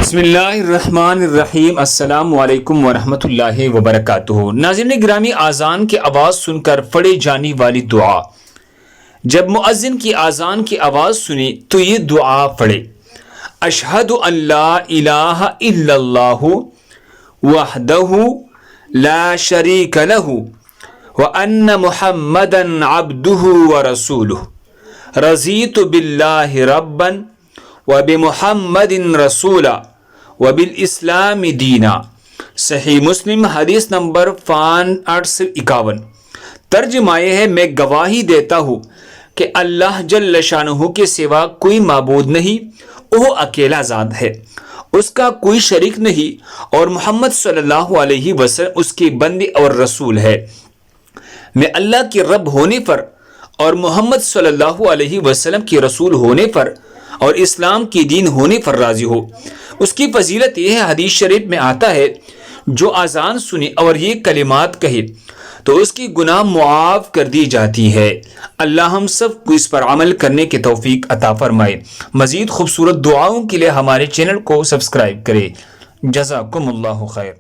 بسم اللہ الرحمن الرحیم۔ السلام علیکم ورحمۃ اللہ وبرکاتہ۔ ناظرین گرامی، اذان کی آواز سن کر پڑھی جانے والی دعا۔ جب مؤذن کی اذان کی آواز سنی تو یہ دعا پڑھے: اشہد ان لا الہ الا اللہ وحدہ لا شریک لہ وان محمدا عبدہ ورسولہ رضیت باللہ ربا وبمحمد رسولا وبالاسلام دینا۔ صحیح مسلم حدیث نمبر 851۔ ترجمہ یہ ہے: میں گواہی دیتا ہوں کہ اللہ جل شانہ کے سوا کوئی معبود نہیں، وہ اکیلا ذات ہے، اس کا کوئی شریک نہیں، اور محمد صلی اللہ علیہ وسلم اس کے بندے اور رسول ہے۔ میں اللہ کے رب ہونے پر اور محمد صلی اللہ علیہ وسلم کے رسول ہونے پر اور اسلام کی دین ہونے پر راضی ہو۔ اس کی فضیلت یہ ہے، حدیث شریف میں آتا ہے، جو اذان سنے اور یہ کلمات کہے تو اس کی گناہ معاف کر دی جاتی ہے۔ اللہ ہم سب کو اس پر عمل کرنے کی توفیق عطا فرمائے۔ مزید خوبصورت دعاؤں کے لیے ہمارے چینل کو سبسکرائب کرے۔ جزاکم اللہ خیر۔